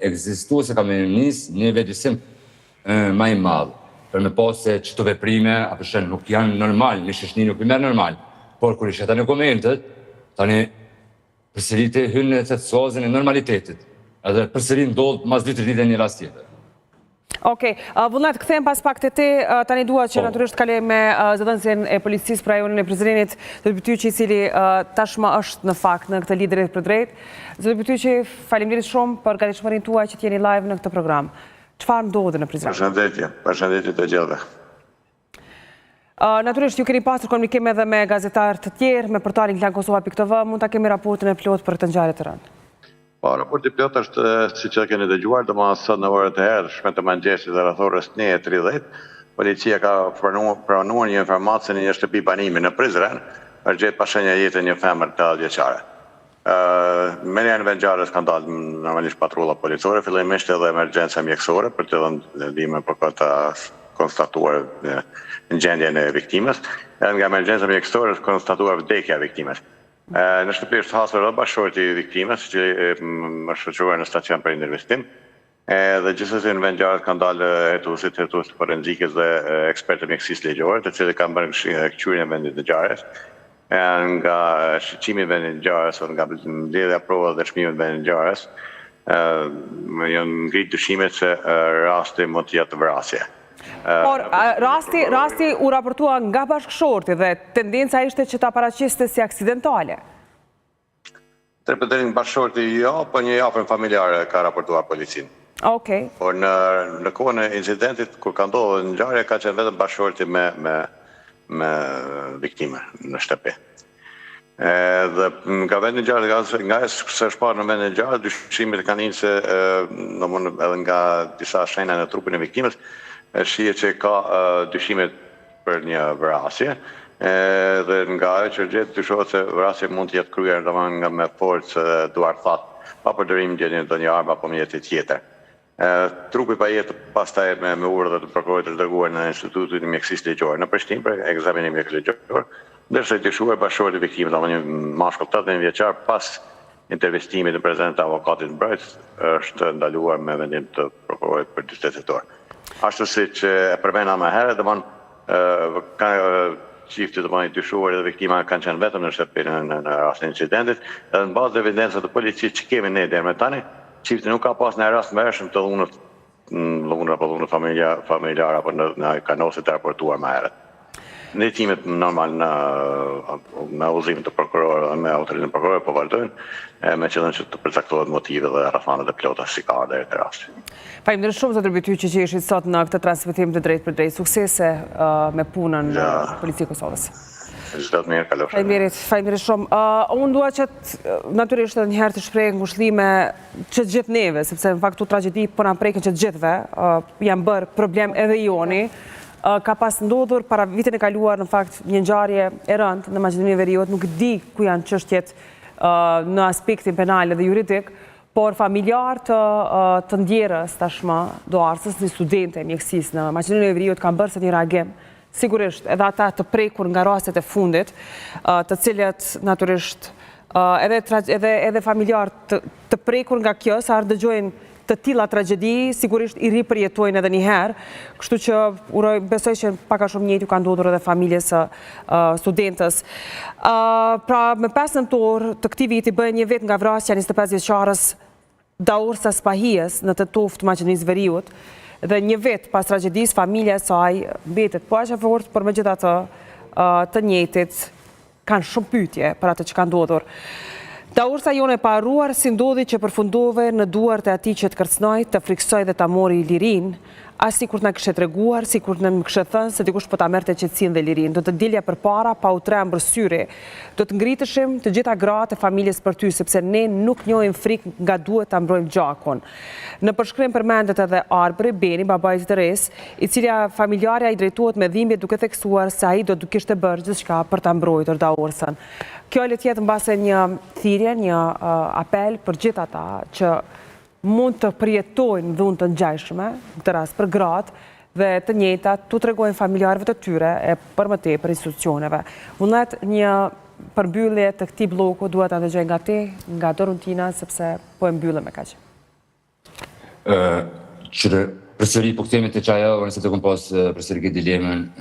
ekzistuese ka me njësë një vetësim ma i madhë, për me pas se që të veprime, apo shenë nuk janë normal, një shëshni nuk i merë normal, por kër ishe ta në komentet, tani përsëriti hynë të sozën e normalitetit, edhe përsëri ndodhë mas 2-3 ditë një rast tjetër. Okej, Vullnet, këthejmë pas pak të ti, tani dua që naturisht kalej me zëdhënësin e policisë për rajonin e Prizrenit, Zoti Bytyqi, i cili tashmë është në fakt në këtë lidhje drejt për drejt. Zoti Bytyqi, faleminderit shumë për gatishmërinë tuaj që t'jeni live në këtë program. Çfarë ndodhi në Prizren? Përshëndetje të gjithëve. Naturisht, ju keni pasur komunikim edhe me gazetarë të tjerë, me portalin Klan-Kosova.tv, mund ta kemi raportin e plot për këtë ngjarje të rëndë. Po, raporti plot është, si që keni dëgjuar, do më sot në orët e hershme të mëngjesit dhe rreth orës 9:30, policia ka pranuar një informacion në një shtëpi banimi në Prizren për gjetë pa shenja jetë një femër të vjeçare. Me një në ngjarjes kanë dalë normalisht patrulla policore, fillimisht edhe emergjenca mjekësore për të dhënë ndihmë për këtë konstatuar në gjendjen e viktimës. Edhe nga emergjenca mjekësore është konstatuar vdekja e viktimës. Në shtëpi është hasur edhe bashkëshorti i viktimës, që më shoqëruar në stacion për investim. Dhe gjithsesi në vend ngjarjes kanë dalë hetuesit forenzikës dhe ekspertë mjekësisë ligjore, të cilët kanë bërë kthyrjen e vendit të ngjarjes. Nga shqyqimi i vendit të ngjarjes, nga mbledhja e provave dhe çmimi i vendit të ngjarjes, janë ngritur dyshimet se rasti mund të jetë vrasje. Por rasti u raportua nga bashkëshorti dhe tendenca ishte që ta paraqiste si aksidentale. Tërpëtërin bashkëshorti jo, po një afër familjare ka raportuar policinë. Okej. Por në kohën e incidentit kur ka ndodhur ngjarja ka qenë vetëm bashkëshorti me viktime në shtëpi. Dhe nga vendi i ngjarjes, nga së shparë në vendin e ngjarjes, dyshimet kanë njënë se edhe nga disa shenja në trupin e viktimës, shihet që ka dyshimet për një vrasje, dhe nga ajo që gjetë dyshohet se vrasja mund të jetë kryer nga me forcë duar thatë, pa përdërim ndonjë armë apo mjeti tjetër. Trupi pa jetë pastaj me urdhë të prokurorit është dërguar në Institutin e Mjekësisë Ligjore në Prishtinë për ekzaminim mjekësor, ndërsa i dyshuar bashkëshorti i viktimës, një mashkull 18 vjeçar, pas intervistimit në prezencë të avokatit mbrojtës, është ndaluar me vendim të prokurorit për 48 orë. Ashtu si që e përmenda më herët, ka çifti i dyshuar dhe viktima kanë qenë vetëm në shtëpi në rastin e incidentit, edhe në bazë të evidencave të policisë që kemi ne deri më tani, çifti nuk ka pas në rast më hershëm të dhunët familjar apo në kanosit të raportuar më herët. Ndërtimet normal me udhëzimin të prokurorit, me autoritetin e prokurorit po vazhdojnë, me qëllim që të përcaktohet motive dhe rrethanat e plota si ka deri te rasti. Faleminderit shumë Zoti Bytyqi që ishit sot në këtë transmetim të drejt për drejt. Suksese me punën në Policinë e Kosovës. Çdo të mirë, kalofshi. Faleminderit shumë. Unë dua që natyrisht edhe një herë të shpreh ngushëllime që të gjithë neve, sepse në fakt këto tragjedi po na prekin që të gjithëve, janë bërë problem edhe joni. Ka pas ndodhur para vitin e kaluar në fakt një ngjarje e rëndë në Maqedoninë e Veriut, nuk di ku janë çështjet në aspektin penal dhe juridik, por familjar të ndjerës tashmë Duarsës, një studente e mjekësisë në Maqedoninë e Veriut kanë bërë një reagim, sigurisht edhe ata të prekur nga rastet e fundit, të cilët natyrisht edhe familjar të prekur nga kjo, sa dëgjojnë të tilla tragjedi, sigurisht i ripërjetojnë edhe një herë, kështu që besoj që pak a shumë njëjtë ka ndodhur edhe familjes së studentës. Pra, me 5 nëntor të këtij viti bëhen një vit nga vrasja 25 vjeçares Daursa Spahijës në Tetov të Maqedonisë Veriut, dhe një vit pas tragjedisë familja e saj mbetet po aq e fortë, por megjithatë të njëjtit kanë shumë pyetje për atë që ka ndodhur. Daursa jone pa harruar si ndodhi që përfundove në duart e atij që të kërcnoi, të friksoi dhe ta mori lirinë, as sikur na kishte treguar, sikur na më kishte thënë se dikush po ta merrte qetësinë dhe lirinë. Do të dilja përpara pa u trembur syri. Do të ngriteshim të gjitha gratë e familjes për ty, sepse ne nuk njohim frikë nga duhet ta mbrojmë gjakun. Në përshkrim përmendet edhe Arbëri Beni, babai i Teres, i cili familjarja i drejtohet me dhimbje duke theksuar se ai do të kishte bërë gjithçka për ta mbrojtur Daursën. Kjo le të jetë mbase një thirrje, një apel për gjithë ata që mund të përjetojnë dhunë të ngjajshme, në këtë rast për gratë, dhe të njëjtat tu tregojnë familjarëve të tyre e për më tepër institucioneve. Vullnet, një përmbyllje të këtij bloku duhet ta dëgjoj nga ti, nga Doruntina, sepse po e mbyllëm me kaq. që përsëri po kthehemi te çaja, nëse të kom pas përsëri këtë dilemën,